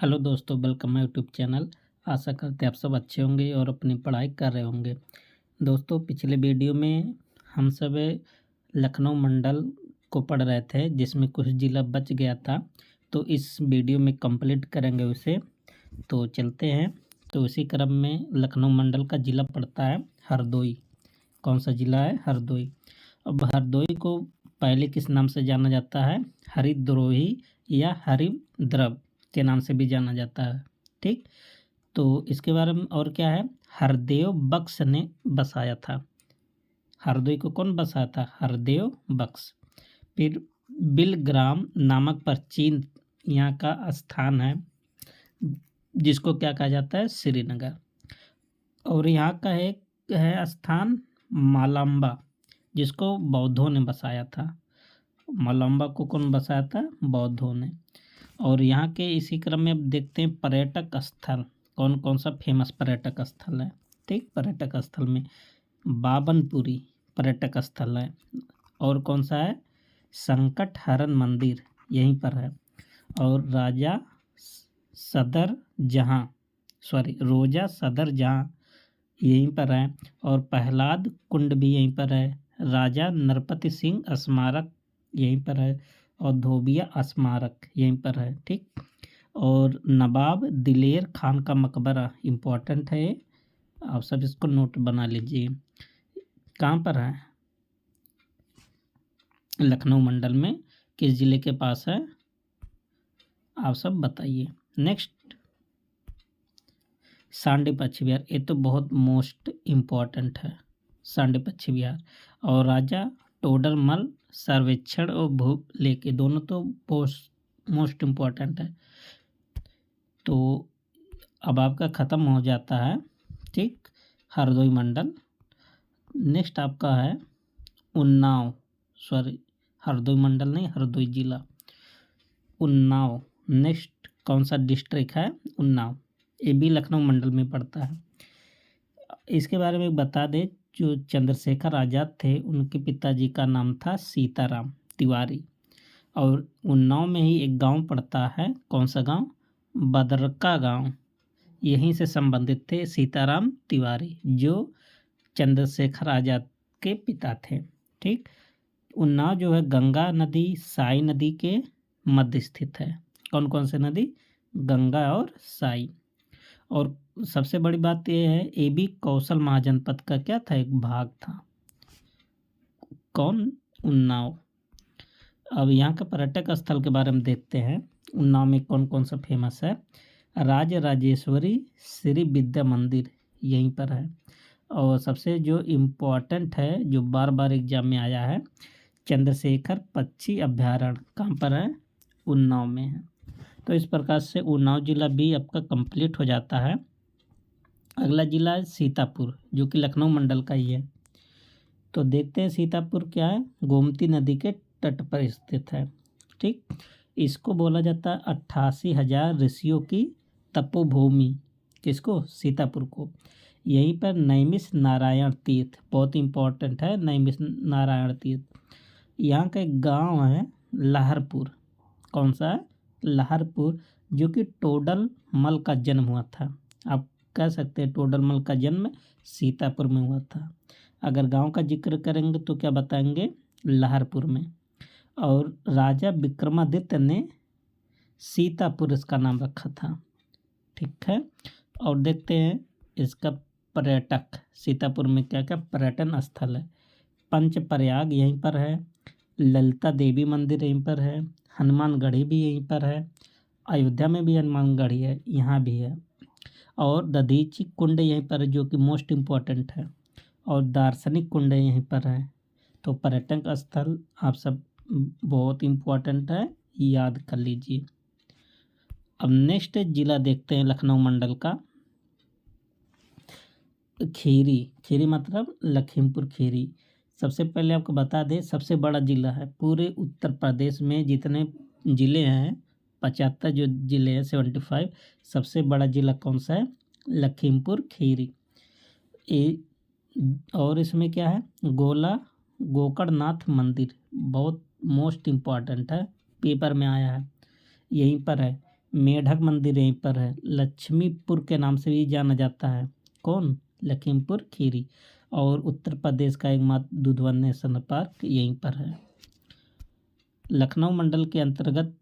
Hello दोस्तों, welcome my YouTube channel. आशा करते हैं आप सब अच्छे होंगे और अपनी पढ़ाई कर रहे होंगे। दोस्तों, पिछले वीडियो में हम सब लखनऊ मंडल को पढ़ रहे थे, जिसमें कुछ ज़िला बच गया था। तो इस वीडियो में कंप्लीट करेंगे उसे। तो चलते हैं। तो इसी क्रम में लखनऊ मंडल का ज़िला पड़ता है हरदोई। कौन सा ज़िला है? हरदोई। अब हरदोई को पहले किस नाम से जाना जाता है? हरिद्रोही या हरिद्रव के नाम से भी जाना जाता है। ठीक। तो इसके बारे में और क्या है? हरदेव बख्श ने बसाया था। हरदोई को कौन बसाया था? हरदेव बख्श। फिर बिलग्राम नामक प्राचीन यहाँ का स्थान है, जिसको क्या कहा जाता है? श्रीनगर। और यहाँ का एक है स्थान मालंबा, जिसको बौद्धों ने बसाया था। मालंबा को कौन बसाया था? बौद्धों ने। और यहाँ के इसी क्रम में अब देखते हैं पर्यटक स्थल कौन कौन सा फेमस पर्यटक स्थल है। ठीक। पर्यटक स्थल में बाबनपुरी पर्यटक स्थल है। और कौन सा है? संकट हरण मंदिर यहीं पर है। और रोजा सदर जहाँ यहीं पर है। और प्रहलाद कुंड भी यहीं पर है। राजा नरपति सिंह स्मारक यहीं पर है। और धोबिया स्मारक यहीं पर है। ठीक। और नवाब दिलेर खान का मकबरा इम्पोर्टेंट है, आप सब इसको नोट बना लीजिए। कहाँ पर है? लखनऊ मंडल में किस जिले के पास है? आप सब बताइए। नेक्स्ट, सांडी पश्चिम बिहार। ये तो बहुत मोस्ट इम्पोर्टेंट है, सांडी पश्चिम बिहार। और राजा टोडरमल सर्वेक्षण और भू लेके दोनों तो मोस्ट इम्पोर्टेंट है। तो अब आपका ख़त्म हो जाता है। ठीक। हरदोई मंडल। नेक्स्ट आपका है उन्नाव। हरदोई मंडल नहीं, हरदोई जिला। उन्नाव नेक्स्ट कौन सा डिस्ट्रिक्ट है? उन्नाव। ये भी लखनऊ मंडल में पड़ता है। इसके बारे में बता दें, जो चंद्रशेखर आज़ाद थे, उनके पिताजी का नाम था सीताराम तिवारी। और उन्नाव में ही एक गांव पड़ता है। कौन सा गांव? बदरका गांव। यहीं से संबंधित थे सीताराम तिवारी, जो चंद्रशेखर आज़ाद के पिता थे। ठीक। उन्नाव जो है गंगा नदी साई नदी के मध्य स्थित है। कौन कौन से नदी? गंगा और साई। और सबसे बड़ी बात यह है, ये भी कौशल महाजनपद का क्या था? एक भाग था। कौन? उन्नाव। अब यहाँ का पर्यटक स्थल के बारे में देखते हैं। उन्नाव में कौन कौन सा फेमस है? राज राजेश्वरी श्री विद्या मंदिर यहीं पर है। और सबसे जो इम्पोर्टेंट है, जो बार बार एग्जाम में आया है, चंद्रशेखर पक्षी अभ्यारण्य कहाँ पर है? उन्नाव में है। तो इस प्रकार से उन्नाव जिला भी आपका कंप्लीट हो जाता है। अगला जिला है सीतापुर, जो कि लखनऊ मंडल का ही है। तो देखते हैं सीतापुर क्या है। गोमती नदी के तट पर स्थित है। ठीक। इसको बोला जाता है 88,000 ऋषियों की तपोभूमि। किसको? सीतापुर को। यहीं पर नैमिष नारायण तीर्थ बहुत इम्पोर्टेंट है। नैमिष नारायण तीर्थ। यहाँ का एक गांव है लाहरपुर। कौन सा है? लाहरपुर, जो कि टोडर मल का जन्म हुआ था। आप कह सकते हैं टोडर मल का जन्म सीतापुर में हुआ था। अगर गांव का जिक्र करेंगे तो क्या बताएंगे? लाहरपुर में। और राजा विक्रमादित्य ने सीतापुर इसका नाम रखा था। ठीक है। और देखते हैं इसका पर्यटक सीतापुर में क्या क्या पर्यटन स्थल है। पंच प्रयाग यहीं पर है। ललिता देवी मंदिर यहीं पर है। हनुमानगढ़ी भी यहीं पर है। अयोध्या में भी हनुमानगढ़ी है, यहाँ भी है। और दधीची कुंड यहीं पर है, जो कि मोस्ट इम्पोर्टेंट है। और दार्शनिक कुंड यहीं पर है। तो पर्यटक स्थल आप सब बहुत इम्पोर्टेंट है, याद कर लीजिए। अब नेक्स्ट जिला देखते हैं लखनऊ मंडल का। खीरी। खीरी मतलब लखीमपुर खीरी। सबसे पहले आपको बता दें, सबसे बड़ा जिला है पूरे उत्तर प्रदेश में। जितने ज़िले हैं 75 जो ज़िले हैं 75, सबसे बड़ा ज़िला कौन सा है? लखीमपुर खीरी। और इसमें क्या है? गोकर्णनाथ मंदिर बहुत मोस्ट इम्पॉर्टेंट है, पेपर में आया है। यहीं पर है। मेढक मंदिर यहीं पर है। लक्ष्मीपुर के नाम से भी जाना जाता है, कौन? लखीमपुर खीरी। और उत्तर प्रदेश का एकमात्र दुधवा नेशनल पार्क यहीं पर है। लखनऊ मंडल के अंतर्गत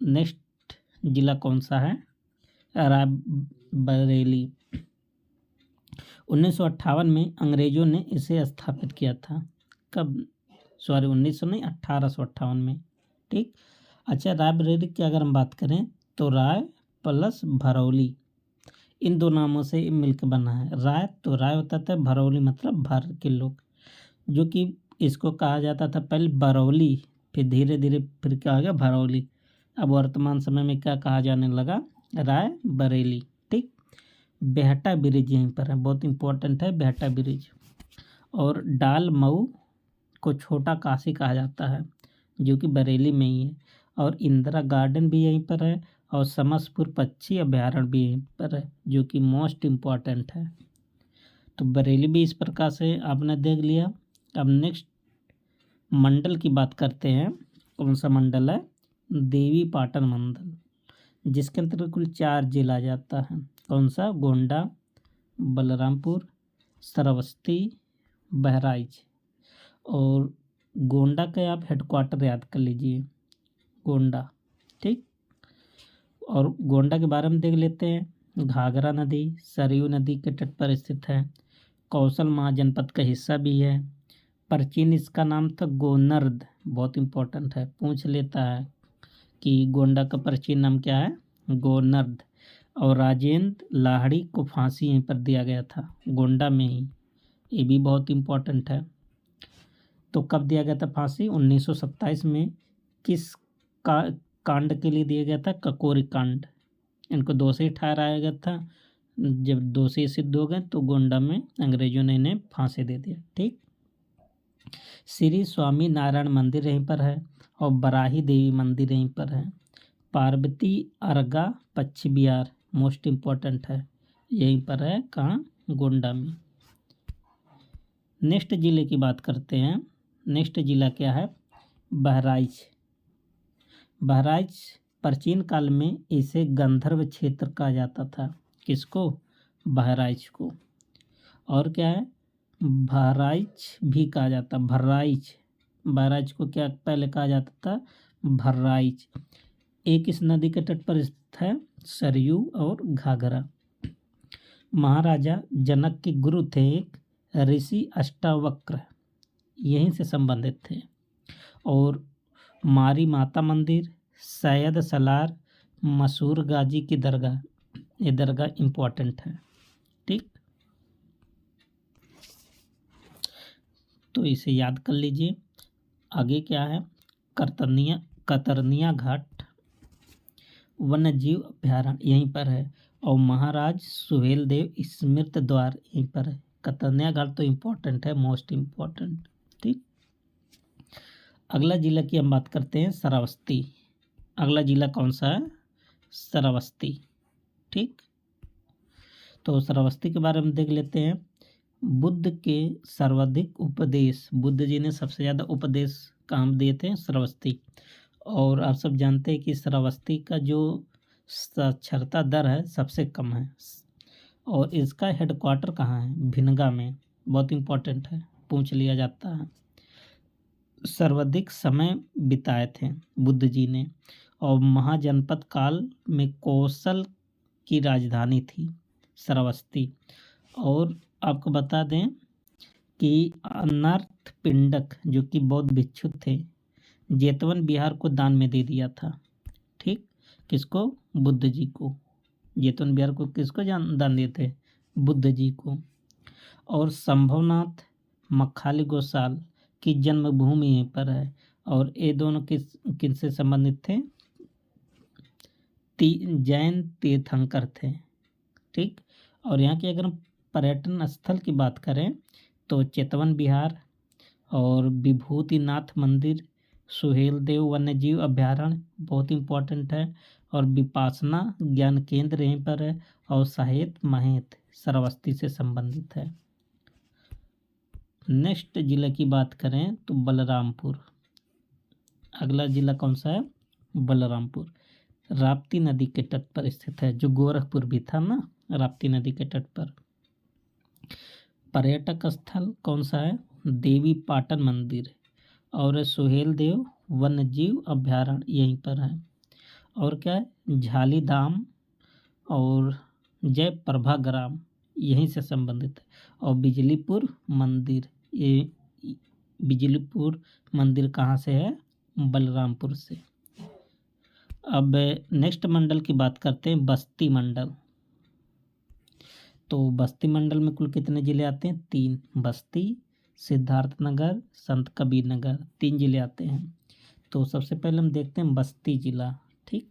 नेक्स्ट जिला कौन सा है? रायबरेली। 1958 में अंग्रेजों ने इसे स्थापित किया था। कब? सॉरी 1900 नहीं, 1858 में। ठीक। अच्छा, रायबरेली की अगर हम बात करें तो राय प्लस भरौली, इन दो नामों से मिलकर बना है। राय तो राय होता था, भरौली मतलब भर के लोग, जो कि इसको कहा जाता था पहले बरौली, फिर धीरे धीरे फिर क्या हो गया भरौली। अब वर्तमान समय में क्या कहा जाने लगा? राय बरेली। ठीक। बेहटा ब्रिज यहीं पर है, बहुत इंपॉर्टेंट है बेहटा ब्रिज। और डाल मऊ को छोटा काशी कहा जाता है, जो कि बरेली में ही है। और इंदिरा गार्डन भी यहीं पर है, और समसपुर पक्षी अभ्यारण्य भी यहीं पर है, जो कि मोस्ट इम्पॉर्टेंट है। तो बरेली भी इस प्रकार से आपने देख लिया। अब नेक्स्ट मंडल की बात करते हैं। कौन सा मंडल है? देवी पाटन मंडल, जिसके अंतर्गत कुल 4 जिला जाता है। कौन सा? गोंडा, बलरामपुर, श्रावस्ती, बहराइच। और गोंडा का आप हेडक्वार्टर याद कर लीजिए, गोंडा। ठीक। और गोंडा के बारे में देख लेते हैं। घाघरा नदी सरयू नदी के तट पर स्थित है। कौशल महाजनपद का हिस्सा भी है। प्राचीन इसका नाम था गोनर्द, बहुत इंपॉर्टेंट है, पूछ लेता है कि गोंडा का प्राचीन नाम क्या है? गोनर्द। और राजेंद्र लाहिड़ी को फांसी यहीं पर दिया गया था, गोंडा में ही, ये भी बहुत इंपॉर्टेंट है। तो कब दिया गया था फांसी? 1927 में। किस कांड के लिए दिया गया था? ककोरी कांड। इनको दोषी ठहराया गया था, जब दोषी सिद्ध हो गए तो गोंडा में अंग्रेजों ने इन्हें फांसी दे दिया। ठीक। श्री स्वामी नारायण मंदिर यहीं पर है, और बराही देवी मंदिर यहीं पर है। पार्वती अर्गा पक्षी विहार मोस्ट इम्पॉर्टेंट है, यहीं पर है, कहाँ? गोंडा में। नेक्स्ट जिले की बात करते हैं। नेक्स्ट जिला क्या है? बहराइच। बहराइच प्राचीन काल में इसे गंधर्व क्षेत्र कहा जाता था। किसको? बहराइच को। और क्या है? बहराइच भी कहा जाता, भर्राइच। बहराइच को क्या पहले कहा जाता था? भर्राइच। एक इस नदी के तट पर स्थित है, सरयू और घाघरा। महाराजा जनक के गुरु थे एक ऋषि अष्टावक्र, यहीं से संबंधित थे। और मारी माता मंदिर, सैयद सलार, मसूर गाजी की दरगाह, ये दरगाह इम्पोर्टेंट है। ठीक। तो इसे याद कर लीजिए। आगे क्या है? कतरनिया घाट वन्य जीव अभ्यारण्य यहीं पर है, और महाराज सुहेल देव स्मृति द्वार यहीं पर है। कतरनिया घाट तो इम्पोर्टेंट है, मोस्ट इम्पोर्टेंट। ठीक। अगला जिला की हम बात करते हैं, श्रावस्ती। अगला जिला कौन सा है? श्रावस्ती। ठीक। तो श्रावस्ती के बारे में देख लेते हैं। बुद्ध के सर्वाधिक उपदेश, बुद्ध जी ने सबसे ज़्यादा उपदेश काम दिए थे श्रावस्ती। और आप सब जानते हैं कि श्रावस्ती का जो साक्षरता दर है सबसे कम है। और इसका हेडक्वार्टर कहाँ है? भिनगा में, बहुत इम्पोर्टेंट है, पूछ लिया जाता है। सर्वाधिक समय बिताए थे बुद्ध जी ने, और महाजनपद काल में कौशल की राजधानी थी श्रावस्ती। और आपको बता दें कि अनर्थ पिंडक, जो कि बौद्ध भिक्षु थे, जेतवन बिहार को दान में दे दिया था। ठीक। किसको? बुद्ध जी को। जेतवन बिहार को किसको दान दिए थे? बुद्ध जी को। और संभवनाथ मखाली गोसाल की जन्मभूमि यहीं पर है। और ये दोनों किससे संबंधित थे? जैन तीर्थंकर थे। ठीक। और यहाँ की अगर हम पर्यटन स्थल की बात करें तो चेतवन विहार और विभूतिनाथ मंदिर, सुहेल देव वन्य जीव अभ्यारण्य बहुत इम्पोर्टेंट है, और विपासना ज्ञान केंद्र यहीं पर है, और साहेत महेत श्रावस्ती से संबंधित है। नेक्स्ट जिले की बात करें तो बलरामपुर। अगला जिला कौन सा है? बलरामपुर। राप्ती नदी के तट पर स्थित है, जो गोरखपुर भी था ना, राप्ती नदी के तट पर। पर्यटक स्थल कौन सा है? देवी पाटन मंदिर और सुहेल देव वन्य जीव अभ्यारण्य यहीं पर है। और क्या है? झाली धाम और जय प्रभा ग्राम यहीं से संबंधित है। और बिजलीपुर मंदिर, ये बिजलीपुर मंदिर कहाँ से है? बलरामपुर से। अब नेक्स्ट मंडल की बात करते हैं, बस्ती मंडल। तो बस्ती मंडल में कुल कितने जिले आते हैं? 3। बस्ती, सिद्धार्थनगर, संत कबीर नगर, 3 जिले आते हैं। तो सबसे पहले हम देखते हैं बस्ती जिला। ठीक,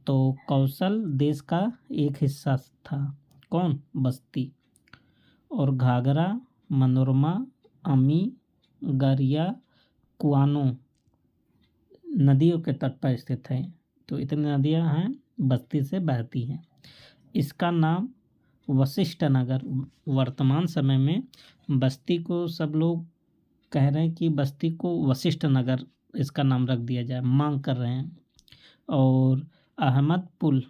तो कौशल देश का एक हिस्सा था। कौन? बस्ती। और घाघरा, मनोरमा, अमी, गरिया, कुआनो नदियों के तट पर स्थित है। तो इतनी नदियां हैं बस्ती से बहती हैं। इसका नाम वशिष्ठ नगर, वर्तमान समय में बस्ती को सब लोग कह रहे हैं कि बस्ती को वशिष्ठ नगर इसका नाम रख दिया जाए, मांग कर रहे हैं। और अहमद पुल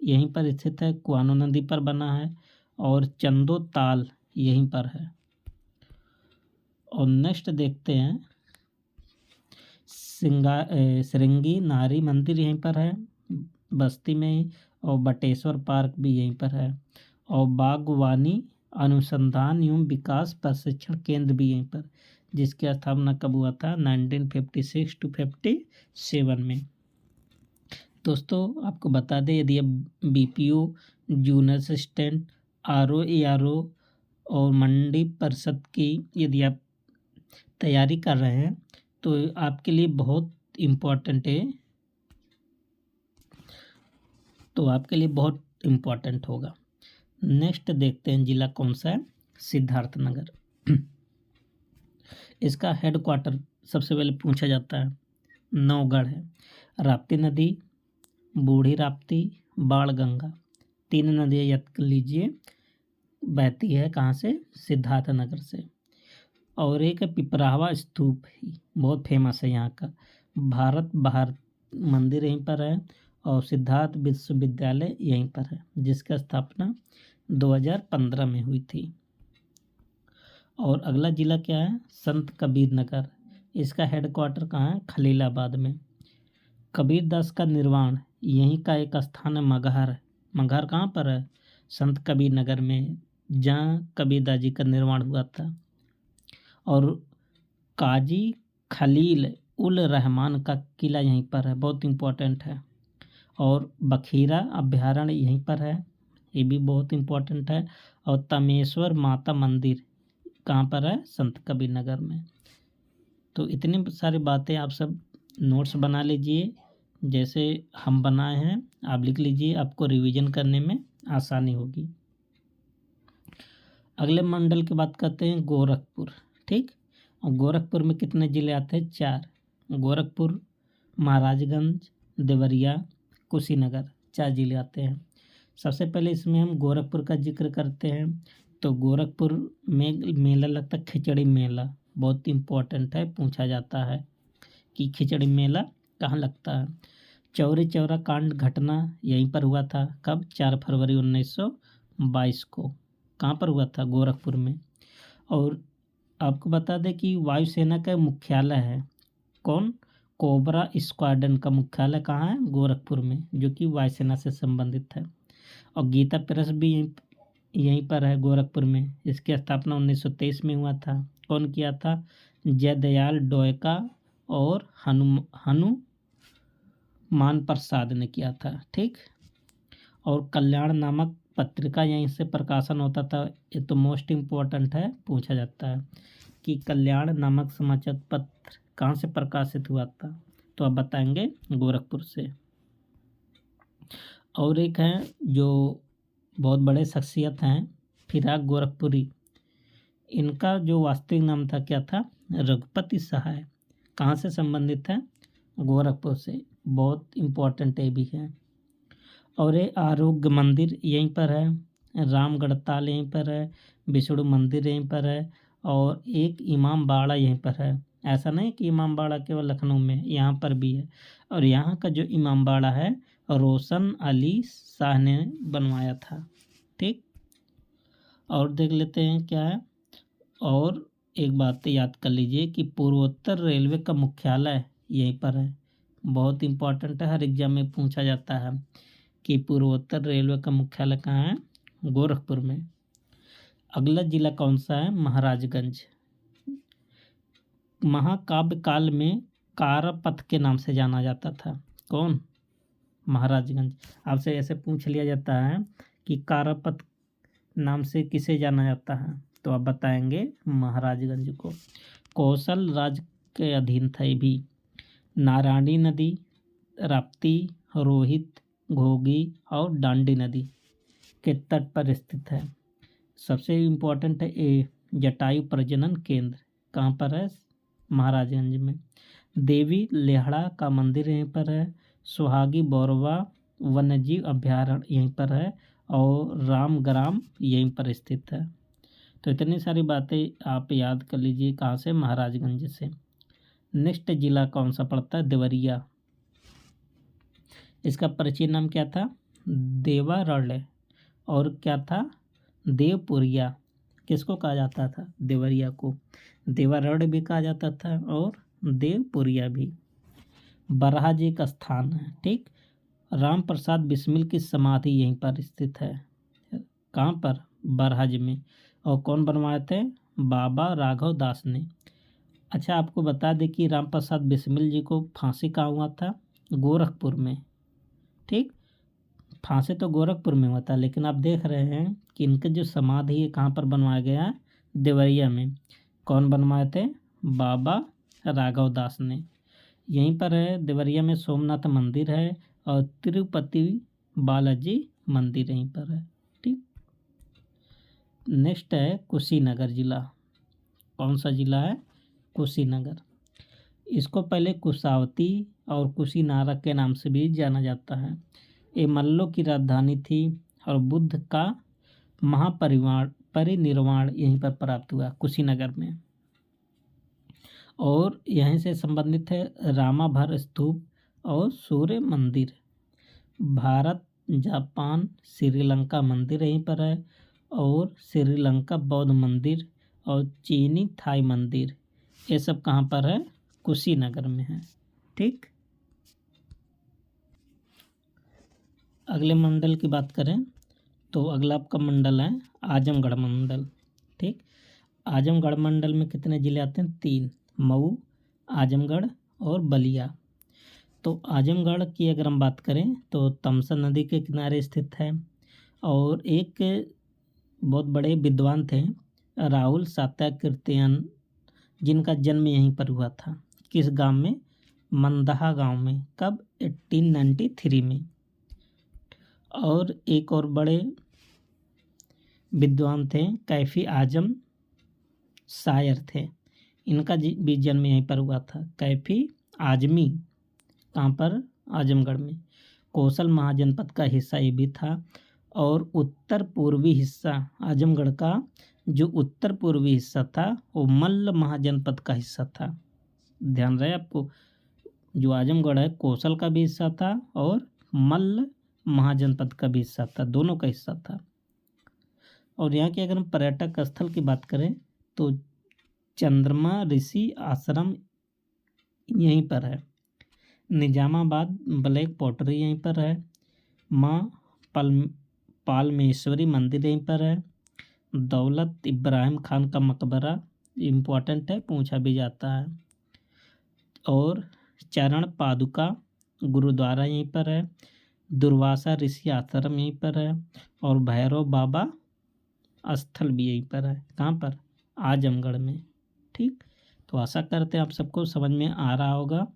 यहीं पर स्थित है, कुआनो नदी पर बना है। और चंदो ताल यहीं पर है। और नेक्स्ट देखते हैं श्रृंगी नारी मंदिर यहीं पर है बस्ती में ही। और बटेश्वर पार्क भी यहीं पर है। और बागवानी अनुसंधान एवं विकास प्रशिक्षण केंद्र भी यहीं पर, जिसकी स्थापना कब हुआ था? 1956 to 57 में। दोस्तों आपको बता दें, यदि अब BPO, junior assistant, RO, ARO और मंडी परिषद की यदि आप तैयारी कर रहे हैं तो आपके लिए बहुत इम्पोर्टेंट है, तो आपके लिए बहुत इम्पोर्टेंट होगा। नेक्स्ट देखते हैं जिला कौन सा है? सिद्धार्थनगर। इसका हेडक्वार्टर सबसे पहले पूछा जाता है नौगढ़ है। राप्ती नदी, बूढ़ी राप्ती, बाणगंगा, 3 नदियाँ याद कर लीजिए, बहती है कहाँ से? सिद्धार्थनगर से। और एक है पिपरावा स्तूप, ही बहुत फेमस है यहाँ का। भारत बाहर मंदिर यहीं पर है। और सिद्धार्थ विश्वविद्यालय यहीं पर है, जिसका स्थापना 2015 में हुई थी। और अगला जिला क्या है? संत कबीर नगर। इसका हेडक्वार्टर कहाँ है? खलीलाबाद में। कबीरदास का निर्वाण यहीं का एक स्थान है, मगहर। मगहर कहाँ पर है? संत कबीर नगर में, जहाँ कबीरदास जी का निर्वाण हुआ था। और काजी खलील उल रहमान का किला यहीं पर है, बहुत इम्पोर्टेंट है। और बखीरा अभ्यारण्य यहीं पर है, ये भी बहुत इम्पोर्टेंट है। और तमेश्वर माता मंदिर कहाँ पर है? संत कबीर नगर में। तो इतनी सारी बातें आप सब नोट्स बना लीजिए, जैसे हम बनाए हैं आप लिख लीजिए, आपको रिवीजन करने में आसानी होगी। अगले मंडल की बात करते हैं गोरखपुर। ठीक, और गोरखपुर में कितने जिले आते हैं? 4। गोरखपुर, महाराजगंज, देवरिया, कुशीनगर, 4 जिले आते हैं। सबसे पहले इसमें हम गोरखपुर का जिक्र करते हैं। तो गोरखपुर में मेला लगता है खिचड़ी मेला, बहुत इम्पोर्टेंट है, पूछा जाता है कि खिचड़ी मेला कहाँ लगता है। चौरी चौरा कांड घटना यहीं पर हुआ था, कब? 4 फरवरी 1922 को। कहाँ पर हुआ था? गोरखपुर में। और आपको बता दें कि वायुसेना का मुख्यालय है, कौन? कोबरा स्क्वाड्रन का मुख्यालय कहाँ है? गोरखपुर में, जो कि वायुसेना से संबंधित है। और गीता प्रेस भी यहीं पर है गोरखपुर में। इसकी स्थापना 1923 में हुआ था। कौन किया था? जयदयाल डोयका और हनुमान प्रसाद ने किया था। ठीक, और कल्याण नामक पत्रिका यहीं से प्रकाशन होता था। ये तो मोस्ट इम्पोर्टेंट है, पूछा जाता है कि कल्याण नामक समाचार पत्र कहाँ से प्रकाशित हुआ था? तो आप बताएंगे गोरखपुर से। और एक है जो बहुत बड़े शख्सियत हैं, फिराक गोरखपुरी। इनका जो वास्तविक नाम था क्या था? रघुपति सहाय। कहाँ से संबंधित है? गोरखपुर से, बहुत इम्पोर्टेंट ये भी है। और ये आरोग्य मंदिर यहीं पर है, रामगढ़ ताल यहीं पर है, विष्णु मंदिर यहीं पर है। और एक इमाम बाड़ा यहीं पर है। ऐसा नहीं कि इमाम बाड़ा केवल लखनऊ में, यहाँ पर भी है। और यहाँ का जो इमाम बाड़ा है रोशन अली शाह ने बनवाया था। ठीक, और देख लेते हैं क्या है। और एक बात याद कर लीजिए कि पूर्वोत्तर रेलवे का मुख्यालय यहीं पर है। बहुत इंपॉर्टेंट है, हर एग्जाम में पूछा जाता है कि पूर्वोत्तर रेलवे का मुख्यालय कहाँ है, गोरखपुर में। अगला जिला कौन सा है, महाराजगंज। महाकाव्य काल में कारपथ के नाम से जाना जाता था। कौन, महाराजगंज। आपसे ऐसे पूछ लिया जाता है कि कारपथ नाम से किसे जाना जाता है, तो आप बताएंगे महाराजगंज को। कौशल राज के अधीन था ये भी। नारायणी नदी, राप्ती, रोहित, घोगी और डांडी नदी के तट पर स्थित है। सबसे इम्पोर्टेंट है ए, जटायु प्रजनन केंद्र कहाँ पर है, महाराजगंज में। देवी लेहड़ा का मंदिर यहीं पर है। सुहागी बौरवा वन्यजीव अभ्यारण्य यहीं पर है और रामग्राम यहीं पर स्थित है। तो इतनी सारी बातें आप याद कर लीजिए, कहाँ से, महाराजगंज से। नेक्स्ट जिला कौन सा पड़ता है, देवरिया। इसका प्राचीन नाम क्या था, देवारण्य, और क्या था, देवपुरिया। किसको कहा जाता था, देवरिया को। देवारण्य भी कहा जाता था और देवपुरिया भी। बरहाज एक स्थान है। ठीक, राम प्रसाद बिस्मिल की समाधि यहीं पर स्थित है। कहाँ पर, बरहाज में। और कौन बनवाए थे, बाबा राघव दास ने। अच्छा, आपको बता दें कि राम प्रसाद बिस्मिल जी को फांसी कहाँ हुआ था, गोरखपुर में। ठीक, फांसी तो गोरखपुर में हुआ था, लेकिन आप देख रहे हैं कि इनके जो समाधि है कहाँ पर बनवाया गया है, देवरिया में। कौन बनवाए थे, बाबा राघव दास ने। यहीं पर है, देवरिया में सोमनाथ मंदिर है और तिरुपति बालाजी मंदिर यहीं पर है। ठीक, नेक्स्ट है कुशीनगर जिला। कौन सा जिला है, कुशीनगर। इसको पहले कुशावती और कुशीनारा के नाम से भी जाना जाता है। ये मल्लों की राजधानी थी और बुद्ध का परिनिर्वाण यहीं पर प्राप्त हुआ, कुशीनगर में। और यहीं से संबंधित है रामाभर स्तूप और सूर्य मंदिर। भारत, जापान, श्रीलंका मंदिर यहीं पर है और श्रीलंका बौद्ध मंदिर और चीनी थाई मंदिर, ये सब कहाँ पर है, कुशीनगर में है। ठीक, अगले मंडल की बात करें तो अगला आपका मंडल है आजमगढ़ मंडल। ठीक, आजमगढ़ मंडल में कितने जिले आते हैं, 3, मऊ, आजमगढ़ और बलिया। तो आजमगढ़ की अगर हम बात करें तो तमसा नदी के किनारे स्थित है। और एक बहुत बड़े विद्वान थे राहुल सातवाहन, जिनका जन्म यहीं पर हुआ था। किस गांव में, मंदहा गांव में। कब, 1893 में। और एक और बड़े विद्वान थे कैफी आजम शायर थे, इनका भी जन्म यहीं पर हुआ था। कैफी आजमी, कहाँ पर, आजमगढ़ में। कौशल महाजनपद का हिस्सा ये भी था। और उत्तर पूर्वी हिस्सा आजमगढ़ का, जो उत्तर पूर्वी हिस्सा था वो मल्ल महाजनपद का हिस्सा था। ध्यान रहे आपको, जो आजमगढ़ है कौशल का भी हिस्सा था और मल्ल महाजनपद का भी हिस्सा था, दोनों का हिस्सा था। और यहाँ के अगर हम पर्यटक स्थल की बात करें तो चंद्रमा ऋषि आश्रम यहीं पर है। निजामाबाद ब्लैक पॉटरी यहीं पर है। माँ पालमेश्वरी मंदिर यहीं पर है। दौलत इब्राहिम खान का मकबरा इम्पोर्टेंट है, पूछा भी जाता है। और चरण पादुका गुरुद्वारा यहीं पर है। दुर्वासा ऋषि आश्रम यहीं पर है। और भैरव बाबा स्थल भी यहीं पर है। कहाँ पर, आजमगढ़ में। ठीक, तो आशा करते हैं आप सबको समझ में आ रहा होगा।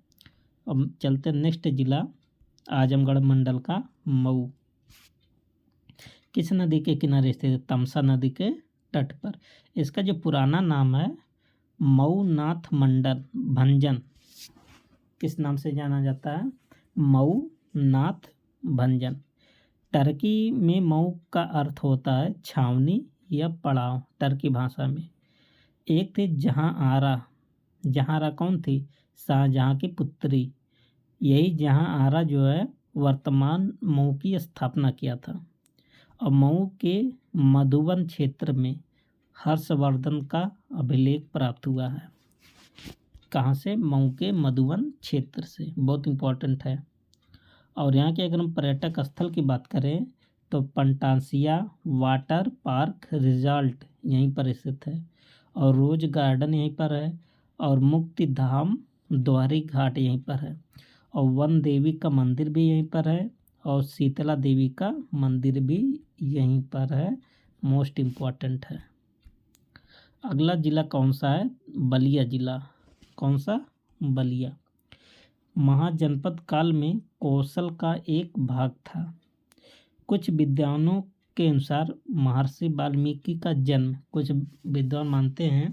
अब चलते नेक्स्ट जिला आजमगढ़ मंडल का मऊ। किस नदी के किनारे स्थित है, तमसा नदी के तट पर। इसका जो पुराना नाम है मऊ नाथ मंडल भंजन, किस नाम से जाना जाता है, मऊ नाथ भंजन। टर्की में मऊ का अर्थ होता है छावनी या पड़ाव, टर्की भाषा में। एक थी जहाँ आरा कौन थी, शाहजहाँ की पुत्री। यही जहाँ आरा जो है वर्तमान मऊ की स्थापना किया था। और मऊ के मधुबन क्षेत्र में हर्षवर्धन का अभिलेख प्राप्त हुआ है। कहाँ से? मऊ के मधुबन क्षेत्र से। बहुत इम्पोर्टेंट है। और यहाँ के अगर हम पर्यटक स्थल की बात करें तो पंटासिया वाटर पार्क रिजॉर्ट यहीं पर स्थित है, और रोज गार्डन यहीं पर है, और मुक्ति धाम द्वारी घाट यहीं पर है, और वन देवी का मंदिर भी यहीं पर है, और शीतला देवी का मंदिर भी यहीं पर है। मोस्ट इम्पॉर्टेंट है। अगला जिला कौन सा है? बलिया जिला। कौन सा? बलिया। महाजनपद काल में कौशल का एक भाग था। कुछ विद्वानों के अनुसार महर्षि वाल्मीकि का जन्म, कुछ विद्वान मानते हैं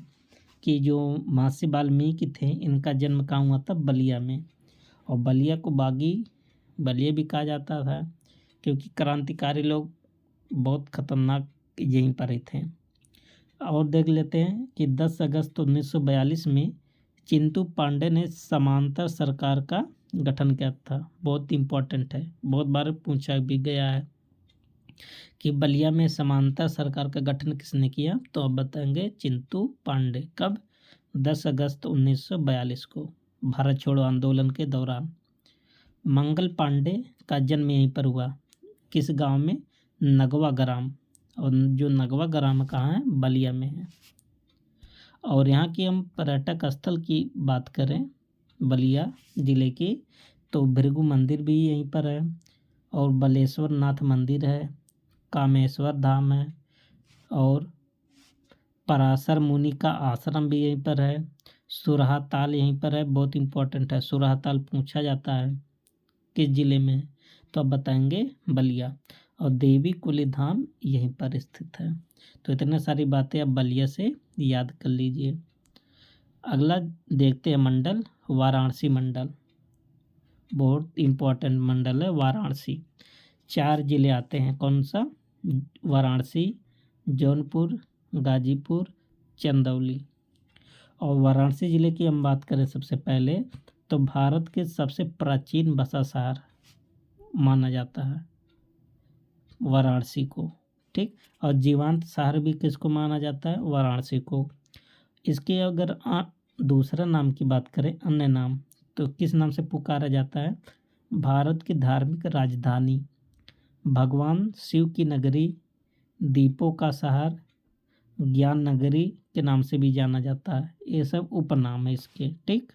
कि जो महर्षि वाल्मीकि थे इनका जन्म कहाँ हुआ था? बलिया में। और बलिया को बागी बलिया भी कहा जाता था, क्योंकि क्रांतिकारी लोग बहुत खतरनाक यहीं पर ही थे। और देख लेते हैं कि 10 अगस्त 1942 में चिंतू पांडे ने समांतर सरकार का गठन किया था। बहुत इम्पोर्टेंट है, बहुत बार पूछा भी गया है कि बलिया में समांतर सरकार का गठन किसने किया? तो अब बताएंगे चिंतू पांडे। कब? 10 अगस्त 1942 को, भारत छोड़ो आंदोलन के दौरान। मंगल पांडे का जन्म यहीं पर हुआ। किस गांव में? नगवा ग्राम। और जो नगवा ग्राम कहाँ है? बलिया में है। और यहाँ की हम पर्यटक स्थल की बात करें बलिया जिले की, तो भृगु मंदिर भी यहीं पर है, और बलेश्वर नाथ मंदिर है, कामेश्वर धाम है, और पराशर मुनि का आश्रम भी यहीं पर है, सुरहा ताल यहीं पर है। बहुत इम्पोर्टेंट है, सुरहा ताल पूछा जाता है किस जिले में है? तो अब बताएंगे बलिया। और देवी कुली धाम यहीं पर स्थित है। तो इतने सारी बातें अब बलिया से याद कर लीजिए। अगला देखते हैं मंडल, वाराणसी मंडल। बहुत इम्पोर्टेंट मंडल है वाराणसी। 4 जिले आते हैं। कौन सा? वाराणसी, जौनपुर, गाजीपुर, चंदौली। और वाराणसी जिले की हम बात करें सबसे पहले, तो भारत के सबसे प्राचीन बसा शहर माना जाता है वाराणसी को। ठीक। और जीवांत शहर भी किसको माना जाता है? वाराणसी को। इसके अगर दूसरा नाम की बात करें, अन्य नाम, तो किस नाम से पुकारा जाता है? भारत की धार्मिक राजधानी, भगवान शिव की नगरी, दीपों का शहर, ज्ञान नगरी के नाम से भी जाना जाता है। ये सब उपनाम है इसके। ठीक।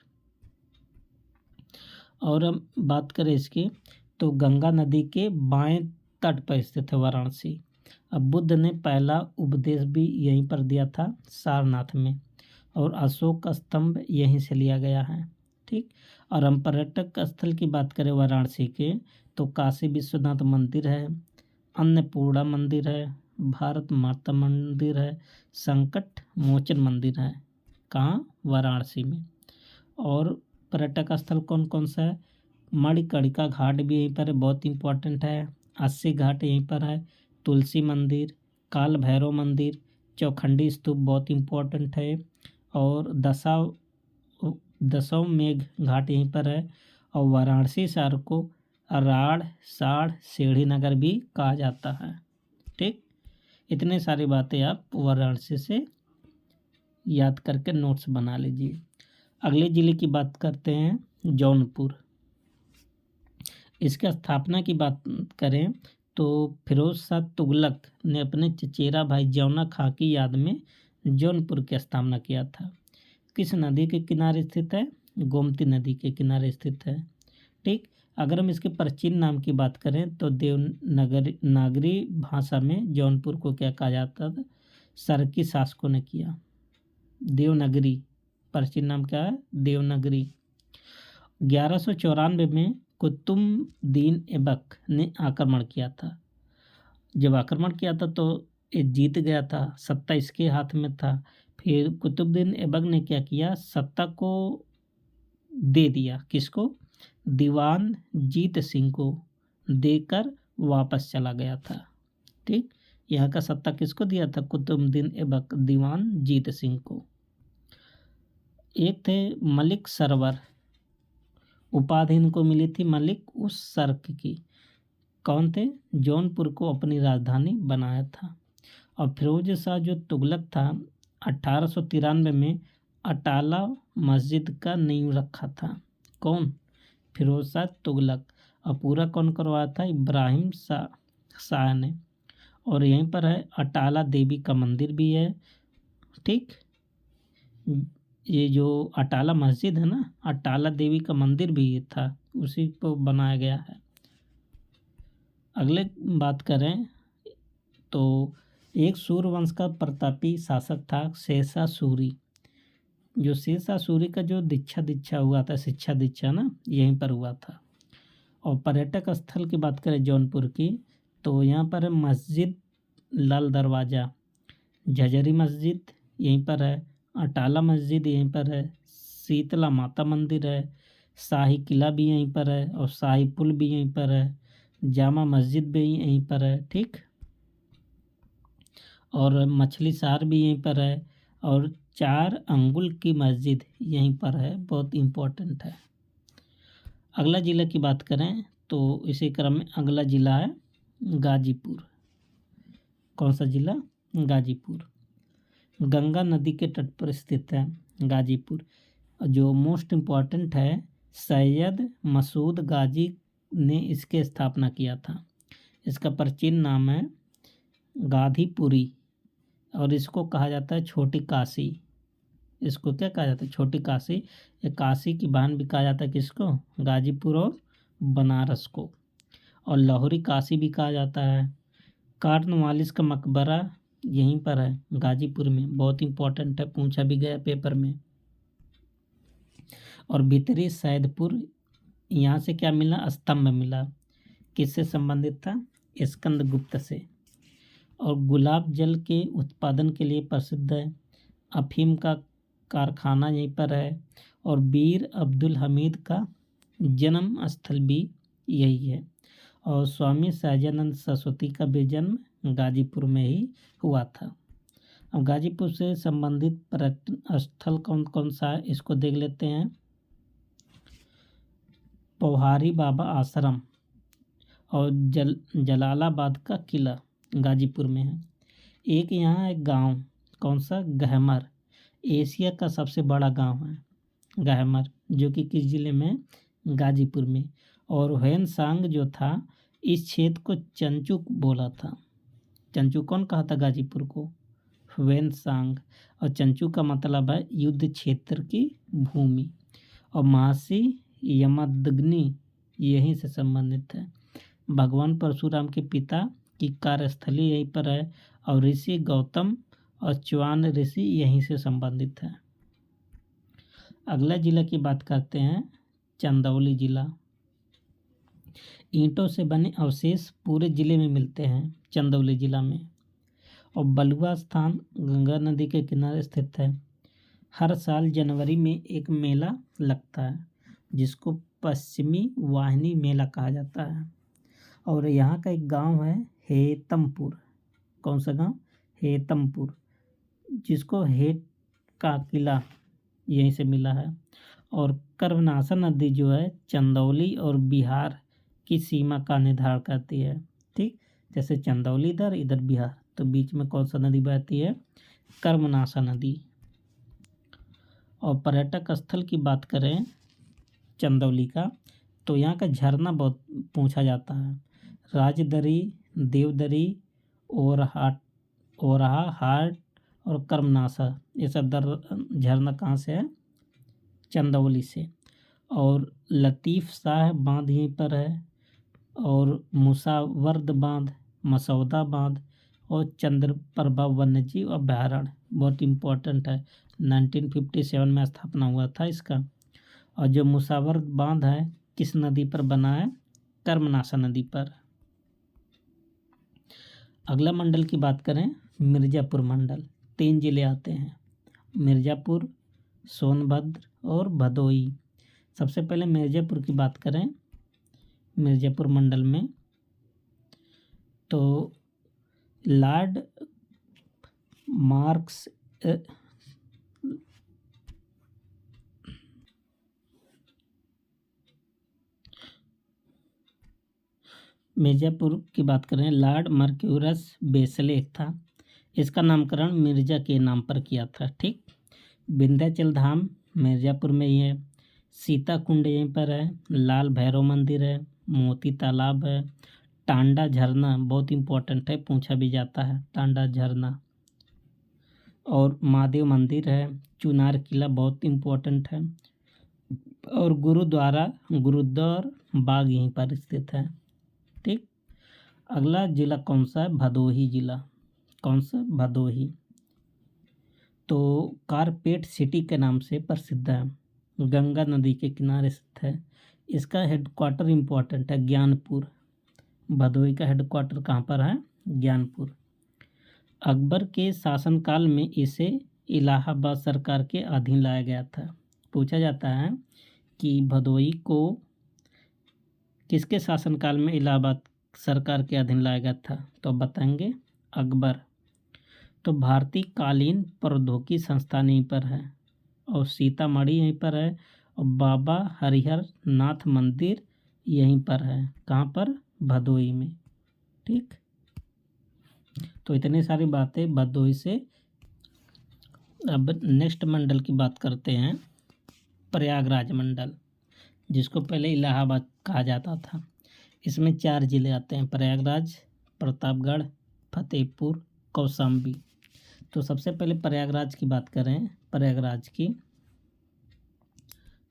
और हम बात करें इसकी, तो गंगा नदी के बाएं तट पर स्थित है वाराणसी। अब बुद्ध ने पहला उपदेश भी यहीं पर दिया था, सारनाथ में, और अशोक का स्तंभ यहीं से लिया गया है। ठीक। और हम पर्यटक स्थल की बात करें वाराणसी के, तो काशी विश्वनाथ मंदिर है, अन्नपूर्णा मंदिर है, भारत माता मंदिर है, संकट मोचन मंदिर है। कहाँ? वाराणसी में। और पर्यटक स्थल कौन कौन सा है? मणिकर्णिका घाट भी यहीं पर है, बहुत इंपॉर्टेंट है। अस्सी घाट यहीं पर है, तुलसी मंदिर, काल भैरव मंदिर, चौखंडी स्तूप बहुत इंपॉर्टेंट है, और दसों मेघ घाट यहीं पर है। और वाराणसी शहर को राढ़, साढ़, सीढ़ी नगर भी कहा जाता है। ठीक। इतने सारी बातें आप वाराणसी से याद करके नोट्स बना लीजिए। अगले जिले की बात करते हैं, जौनपुर। इसका स्थापना की बात करें तो फिरोज शाह तुगलक ने अपने चचेरा भाई जौना खां की याद में जौनपुर की स्थापना किया था। किस नदी के किनारे स्थित है? गोमती नदी के किनारे स्थित है। ठीक। अगर हम इसके प्राचीन नाम की बात करें तो देवनागरी भाषा में जौनपुर को क्या कहा जाता था? सरकी शासकों ने किया। देवनागरी प्राचीन नाम क्या है? देवनागरी। 1194 में कुतुबुद्दीन ऐबक ने आक्रमण किया था। जब आक्रमण किया था तो ये जीत गया था, सत्ता इसके हाथ में था। फिर कुतुबुद्दीन ऐबक ने क्या किया? सत्ता को दे दिया। किसको? दीवान जीत सिंह को देकर वापस चला गया था। ठीक। यहाँ का सत्ता किसको दिया था? कुतुबुद्दीन ऐबक, दीवान जीत सिंह को। एक थे मलिक सरवर, उपाधि इनको मिली थी मलिक उस सर्क की। कौन थे? जौनपुर को अपनी राजधानी बनाया था। और फिरोज शाह जो तुगलक था 1893 में अटाला मस्जिद का नींव रखा था। कौन? फिरोज शाह तुगलक। और पूरा कौन करवाया था? इब्राहिम शाह ने। और यहीं पर है अटाला देवी का मंदिर भी है। ठीक, ये जो अटाला मस्जिद है ना, अटाला देवी का मंदिर भी ये था, उसी को बनाया गया है। अगले बात करें तो एक सूर्यवंश का प्रतापी शासक था शेरशाह सूरी। जो शेरशाह सूरी का जो दीक्षा हुआ था, शिक्षा दीक्षा ना, यहीं पर हुआ था। और पर्यटक स्थल की बात करें जौनपुर की, तो यहाँ पर है मस्जिद लाल दरवाज़ा, झजरी मस्जिद यहीं पर है, अटाला मस्जिद यहीं पर है, शीतला माता मंदिर है, शाही किला भी यहीं पर है, और शाही पुल भी यहीं पर है, जामा मस्जिद भी यहीं पर है। ठीक, और मछली शहर भी यहीं पर है, और 4 अंगुल की मस्जिद यहीं पर है, बहुत इम्पोर्टेंट है। अगला ज़िला की बात करें तो इसी क्रम में अगला ज़िला है गाजीपुर। कौन सा ज़िला? गाजीपुर। गंगा नदी के तट पर स्थित है गाजीपुर। जो मोस्ट इम्पॉर्टेंट है, सैयद मसूद गाजी ने इसके स्थापना किया था। इसका प्राचीन नाम है गाधीपुरी, और इसको कहा जाता है छोटी काशी। इसको क्या कहा जाता है? छोटी काशी। ये काशी की बहन भी कहा जाता है किसको? गाजीपुर और बनारस को। और लाहौरी काशी भी कहा जाता है। कार्नवालिस का मकबरा यहीं पर है गाजीपुर में, बहुत इंपॉर्टेंट है, पूछा भी गया पेपर में। और भीतरी सैदपुर, यहाँ से क्या मिला? स्तंभ मिला। किससे संबंधित था? स्कंदगुप्त से। और गुलाब जल के उत्पादन के लिए प्रसिद्ध है। अफीम का कारखाना यहीं पर है। और वीर अब्दुल हमीद का जन्म स्थल भी यही है। और स्वामी सहजानंद सरस्वती का भी जन्म गाजीपुर में ही हुआ था। अब गाजीपुर से संबंधित पर्यटन स्थल कौन कौन सा है, इसको देख लेते हैं। पोहारी बाबा आश्रम और जलालाबाद का किला गाजीपुर में है। एक यहाँ एक गांव, कौन सा? गहमर। एशिया का सबसे बड़ा गांव है गहमर, जो कि किस जिले में? गाजीपुर में। और ह्वेनसांग जो था, इस क्षेत्र को चंचुक बोला था। चंचू कौन कहा था गाजीपुर को? ह्वेनसांग। और चंचू का मतलब है युद्ध क्षेत्र की भूमि। और महर्षि यमदग्नि यहीं से संबंधित है। भगवान परशुराम के पिता की कार्यस्थली यहीं पर है। और ऋषि गौतम और च्वान ऋषि यहीं से संबंधित है। अगला जिला की बात करते हैं, चंदौली जिला। ईंटों से बने अवशेष पूरे जिले में मिलते हैं चंदौली जिला में। और बलुआ स्थान गंगा नदी के किनारे स्थित है। हर साल जनवरी में एक मेला लगता है जिसको पश्चिमी वाहिनी मेला कहा जाता है। और यहाँ का एक गांव है हेतमपुर। कौन सा गांव? हेतमपुर, जिसको हेत का किला यहीं से मिला है। और कर्मनाशा नदी जो है चंदौली और बिहार की सीमा का निर्धारण करती है। ठीक, जैसे चंदौली इधर, इधर बिहार, तो बीच में कौन सा नदी बहती है? कर्मनाशा नदी। और पर्यटक स्थल की बात करें चंदौली का, तो यहाँ का झरना बहुत पूछा जाता है। राजदरी, देवदरी, ओरहा हाट और कर्मनाशा, ये सब झरना कहाँ से है? चंदौली से। और लतीफ़ शाह बांध यहीं पर है। और मुसावर्द बांध, मसौदा बांध और चंद्रप्रभा वन्यजीव अभयारण्य बहुत इम्पोर्टेंट है। 1957 में स्थापना हुआ था इसका। और जो मुसावर्द बांध है किस नदी पर बना है? कर्मनाशा नदी पर। अगला मंडल की बात करें, मिर्ज़ापुर मंडल। 3 जिले आते हैं, मिर्ज़ापुर, सोनभद्र और भदोई। सबसे पहले मिर्ज़ापुर की बात करें, मिर्ज़ापुर मंडल में तो लॉर्ड मार्क्स मिर्ज़ापुर की बात करें, लॉर्ड मर्क्यूरस बेस्ले था, इसका नामकरण मिर्ज़ा के नाम पर किया था। ठीक। विंध्याचल धाम मिर्ज़ापुर में ही है। सीता कुंड यहीं पर है। लाल भैरव मंदिर है। मोती तालाब है। टांडा झरना बहुत इम्पोर्टेंट है, पूछा भी जाता है टांडा झरना। और महादेव मंदिर है। चुनार किला बहुत इम्पोर्टेंट है। और गुरुद्वार बाग यहीं पर स्थित है। ठीक। अगला जिला कौन सा है? भदोही जिला। कौन सा? भदोही। तो कारपेट सिटी के नाम से प्रसिद्ध है, गंगा नदी के किनारे स्थित है। इसका हेडक्वार्टर इम्पोर्टेंट है, ज्ञानपुर। भदोही का हेडक्वार्टर कहाँ पर है? ज्ञानपुर। अकबर के शासनकाल में इसे इलाहाबाद सरकार के अधीन लाया गया था। पूछा जाता है कि भदोही को किसके शासनकाल में इलाहाबाद सरकार के अधीन लाया गया था? तो बताएंगे अकबर। तो भारतीय कालीन प्रौद्योगिकी संस्थान यहीं पर है। और सीतामढ़ी यहीं पर है। और बाबा हरिहर नाथ मंदिर यहीं पर है। कहाँ पर? भदोही में। ठीक। तो इतनी सारी बातें भदोही से। अब नेक्स्ट मंडल की बात करते हैं, प्रयागराज मंडल, जिसको पहले इलाहाबाद कहा जाता था। इसमें 4 जिले आते हैं, प्रयागराज, प्रतापगढ़, फतेहपुर, कौशाम्बी। तो सबसे पहले प्रयागराज की बात करें, प्रयागराज की,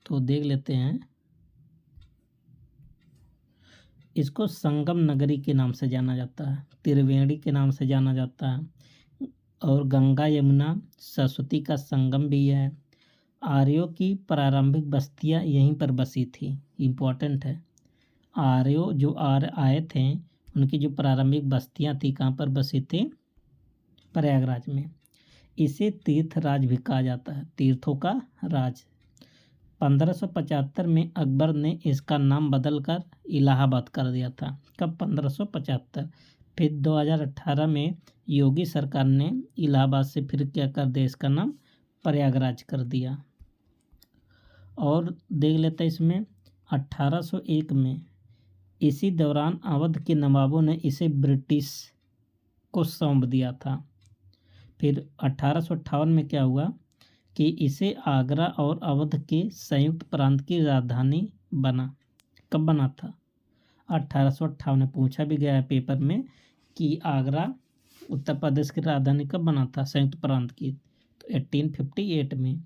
तो देख लेते हैं। इसको संगम नगरी के नाम से जाना जाता है, त्रिवेणी के नाम से जाना जाता है। और गंगा यमुना सरस्वती का संगम भी है। आर्यों की प्रारंभिक बस्तियां यहीं पर बसी थी, इम्पोर्टेंट है। आर्यों जो आर्य आए थे, उनकी जो प्रारंभिक बस्तियां थी कहाँ पर बसी थी? प्रयागराज में। इसे तीर्थ राज भी कहा जाता है, तीर्थों का राज। 1575 में अकबर ने इसका नाम बदलकर इलाहाबाद कर दिया था। कब? 1575। फिर 2018 में योगी सरकार ने इलाहाबाद से फिर क्या कर दिया? इसका नाम प्रयागराज कर दिया। और देख लेते हैं इसमें 1801 में इसी दौरान अवध के नवाबों ने इसे ब्रिटिश को सौंप दिया था। फिर 1858 में क्या हुआ कि इसे आगरा और अवध के संयुक्त प्रांत की राजधानी बना। कब बना था? 1858 में। पूछा भी गया है पेपर में कि आगरा उत्तर प्रदेश की राजधानी कब बना था संयुक्त प्रांत की? तो 1858 में।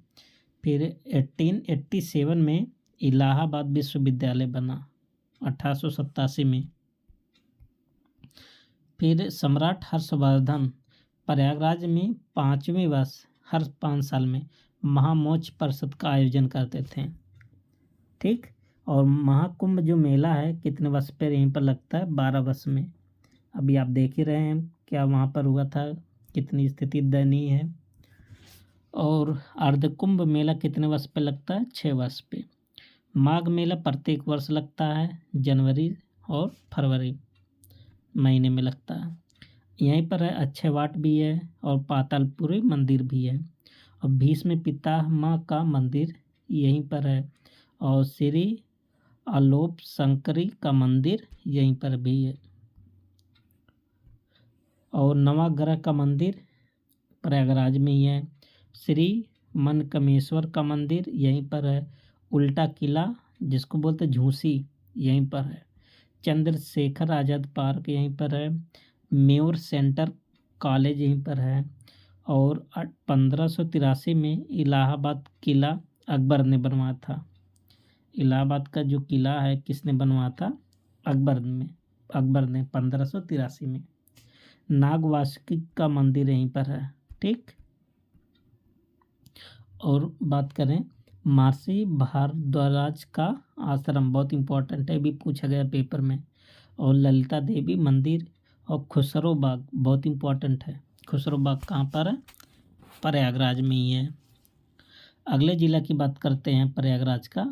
फिर 1887 में इलाहाबाद विश्वविद्यालय बना, 1887 में। फिर सम्राट हर्षवर्धन प्रयागराज में 5वें वर्ष हर 5 साल में महामोच परिषद का आयोजन करते थे। ठीक। और महाकुंभ जो मेला है कितने वर्ष पर यहीं पर लगता है? 12 वर्ष में। अभी आप देख ही रहे हैं क्या वहाँ पर हुआ था, कितनी स्थिति दयनीय है। और अर्धकुंभ मेला कितने वर्ष पे लगता है? 6 वर्ष पे। माघ मेला प्रत्येक वर्ष लगता है, जनवरी और फरवरी महीने में लगता है। यहीं पर है अक्षय वाट भी है और पातालपुरी मंदिर भी है। और भीष्म पितामह का मंदिर यहीं पर है। और श्री आलोप शंकरी का मंदिर यहीं पर भी है। और नवाग्रह का मंदिर प्रयागराज में ही है। श्री मनकमेश्वर का मंदिर यहीं पर है। उल्टा किला जिसको बोलते झूसी यहीं पर है। चंद्रशेखर आज़ाद पार्क यहीं पर है। म्योर सेंटर कॉलेज यहीं पर है। और 1583 में इलाहाबाद किला अकबर ने बनवाया था। इलाहाबाद का जो किला है किसने बनवाया था? अकबर ने 1583 में। नागवासुकी का मंदिर यहीं पर है। ठीक। और बात करें महर्षि भारद्वाज का आश्रम, बहुत इंपॉर्टेंट है, भी पूछा गया पेपर में। और ललिता देवी मंदिर और खुसरो बाग बहुत इंपॉर्टेंट है। खुसरो बाग कहाँ पर है? प्रयागराज में ही है। अगले जिला की बात करते हैं प्रयागराज का,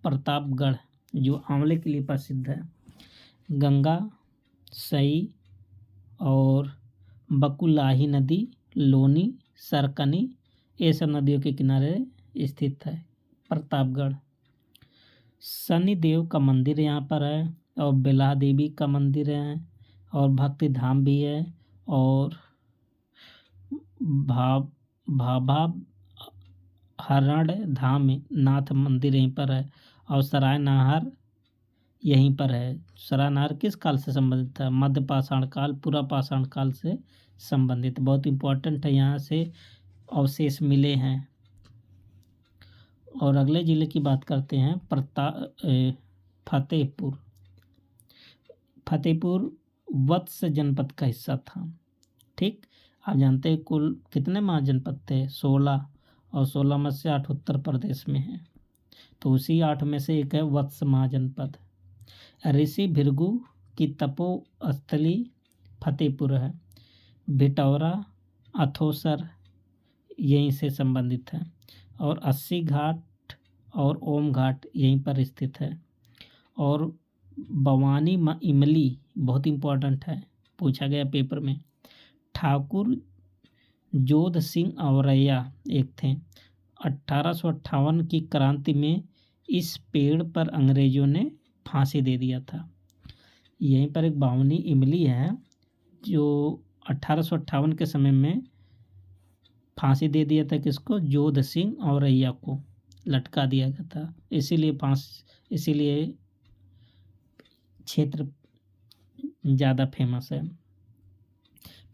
प्रतापगढ़, जो आंवले के लिए प्रसिद्ध है। गंगा, सई और बकुलाही नदी, लोनी, सरकनी, ये सब नदियों के किनारे स्थित है प्रतापगढ़। शनिदेव का मंदिर यहाँ पर है। और बेला देवी का मंदिर है, और भक्ति धाम भी है, और भाव भाभा हरण धाम नाथ मंदिर यहीं पर है, और सराय नाहर यहीं पर है। सराय नाहर किस काल से संबंधित है? मध्य पाषाण काल, पूरा पाषाण काल से संबंधित। बहुत इंपॉर्टेंट है, यहाँ से अवशेष मिले हैं। और अगले जिले की बात करते हैं, फतेहपुर। फतेहपुर वत्स जनपद का हिस्सा था। ठीक, आप जानते हैं कुल कितने महाजनपद थे? 16, और 16 में से 8 उत्तर प्रदेश में है, तो उसी 8 में से एक है वत्स महाजनपद। ऋषि भृगु की तपोस्थली फतेहपुर है। भिटौरा, अथोसर यहीं से संबंधित है, और 80 घाट और ओम घाट यहीं पर स्थित है। और भवानी इमली बहुत इंपॉर्टेंट है, पूछा गया पेपर में। ठाकुर जोध सिंह औरैया एक थे। 1858 की क्रांति में इस पेड़ पर अंग्रेजों ने फांसी दे दिया था। यहीं पर एक भवानी इमली है जो 1858 के समय में फांसी दे दिया था। किसको? जोध सिंह औरैया को लटका दिया गया था, इसीलिए क्षेत्र ज़्यादा फेमस है।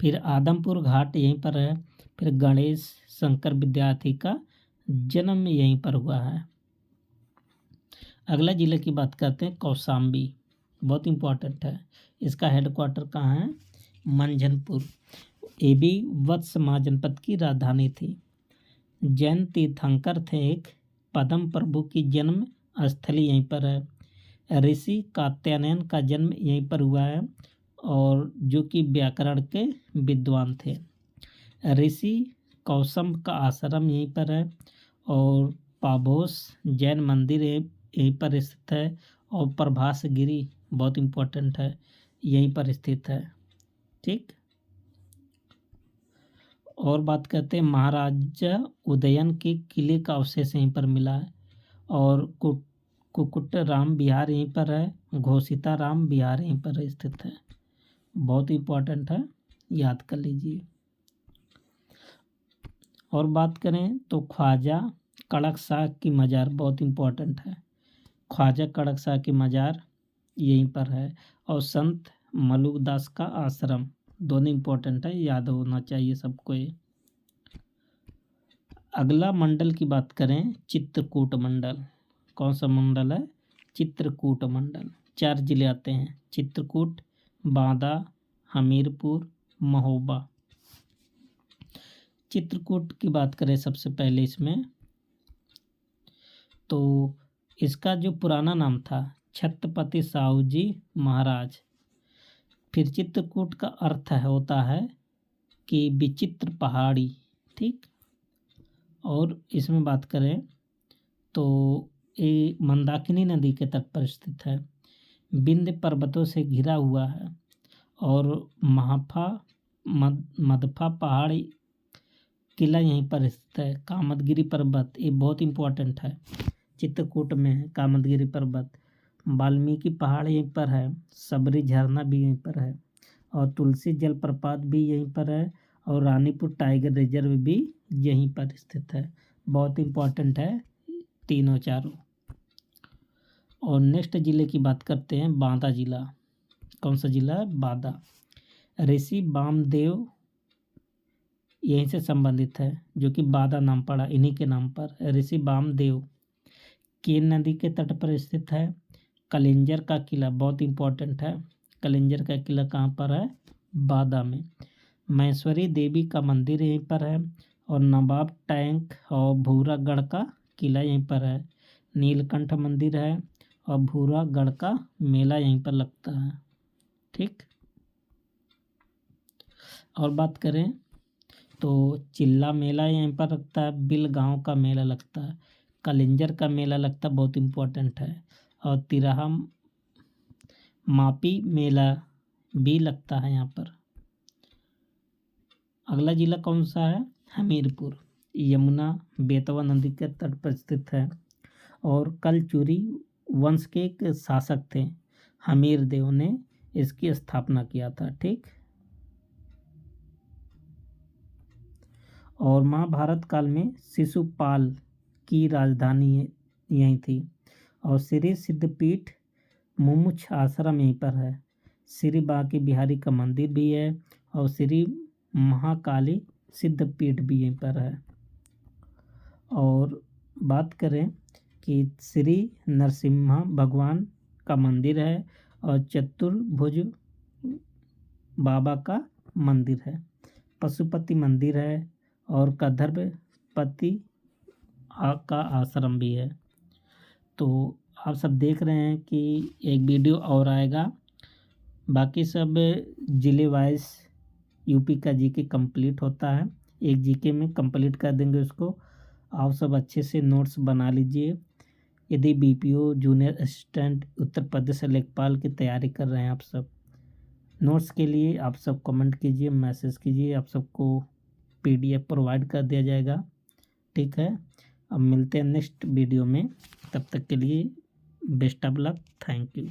फिर आदमपुर घाट यहीं पर है। फिर गणेश शंकर विद्यार्थी का जन्म यहीं पर हुआ है। अगला जिले की बात करते हैं, कौशाम्बी, बहुत इंपॉर्टेंट है। इसका हेडक्वार्टर कहाँ है? मंझनपुर। ये भी वत्स महाजनपद की राजधानी थी। जैन तीर्थंकर थे एक। पद्म प्रभु की जन्म स्थली यहीं पर है। ऋषि कात्यायन का जन्म यहीं पर हुआ है, और जो कि व्याकरण के विद्वान थे। ऋषि कौशंब का आश्रम यहीं पर है, और पाभोस जैन मंदिर यहीं पर स्थित है, और प्रभास गिरी बहुत इम्पोर्टेंट है, यहीं पर स्थित है। ठीक, और बात करते हैं, महाराजा उदयन के किले का अवशेष यहीं पर मिला है, और कुकुट राम विहार यहीं पर है। घोषिता राम विहार यहीं पर स्थित है, बहुत इंपॉर्टेंट है, याद कर लीजिए। और बात करें तो ख्वाजा कड़क शाह की मज़ार बहुत इंपॉर्टेंट है। ख्वाजा कड़क शाह की मज़ार यहीं पर है, और संत मलुकदास का आश्रम, दोनों इंपॉर्टेंट है, याद होना चाहिए सबको ये। अगला मंडल की बात करें, चित्रकूट मंडल। कौन सा मंडल है? चित्रकूट मंडल। 4 जिले आते हैं, चित्रकूट, बांदा, हमीरपुर, महोबा। चित्रकूट की बात करें सबसे पहले इसमें, तो इसका जो पुराना नाम था छत्रपति साहू जी महाराज। फिर चित्रकूट का अर्थ होता है कि विचित्र पहाड़ी। ठीक, और इसमें बात करें तो ये मंदाकिनी नदी के तट पर स्थित है। विंध्य पर्वतों से घिरा हुआ है, और मदफा पहाड़ी किला यहीं पर स्थित है। कामदगिरी पर्वत ये बहुत इंपॉर्टेंट है, चित्रकूट में है कामदगिरी पर्वत। वाल्मीकि पहाड़ यहीं पर है। सबरी झरना भी यहीं पर है, और तुलसी जलप्रपात भी यहीं पर है, और रानीपुर टाइगर रिजर्व भी यहीं पर स्थित है। बहुत इंपॉर्टेंट है तीनों चारों। और नेक्स्ट जिले की बात करते हैं, बांदा जिला। कौन सा जिला है? बांदा। ऋषि वामदेव यहीं से संबंधित है, जो कि बांदा नाम पड़ा इन्हीं के नाम पर। ऋषि वामदेव केन नदी के तट पर स्थित है। कलिंजर का किला बहुत इंपॉर्टेंट है। कलिंजर का किला कहाँ पर है? बांदा में। महेश्वरी देवी का मंदिर यहीं पर है, और नवाब टैंक और भूरागढ़ का किला यहीं पर है। नीलकंठ मंदिर है, और भूरागढ़ का मेला यहीं पर लगता है। ठीक, और बात करें तो चिल्ला मेला यहीं पर लगता है। बिल गांव का मेला लगता है। कलिंजर का मेला लगता है, बहुत इम्पोर्टेंट है। और तिराहा मापी मेला भी लगता है यहाँ पर। अगला जिला कौन सा है? हमीरपुर। यमुना बेतवा नदी के तट पर स्थित है, और कलचुरी वंश के एक शासक थे हमीर देव ने इसकी स्थापना किया था। ठीक। और महाभारत काल में शिशुपाल की राजधानी यहीं थी। और श्री सिद्धपीठ मुमुक्ष आश्रम यहीं पर है। श्री बांके बिहारी का मंदिर भी है और श्री महाकाली सिद्धपीठ भी यहीं पर है। और बात करें कि श्री नरसिम्हा भगवान का मंदिर है और चतुर्भुज बाबा का मंदिर है। पशुपति मंदिर है और कदर्भपति का आश्रम भी है। तो आप सब देख रहे हैं कि एक वीडियो और आएगा, बाकी सब जिले वाइज यूपी का जीके कंप्लीट होता है। एक जीके में कंप्लीट कर देंगे उसको। आप सब अच्छे से नोट्स बना लीजिए। यदि BPO junior assistant Uttar Pradesh लेखपाल की तैयारी कर रहे हैं आप सब, नोट्स के लिए आप सब कमेंट कीजिए, मैसेज कीजिए, आप सबको पीडीएफ प्रोवाइड कर दिया जाएगा। ठीक है। अब मिलते हैं नेक्स्ट वीडियो में, तब तक के लिए best of luck. Thank you.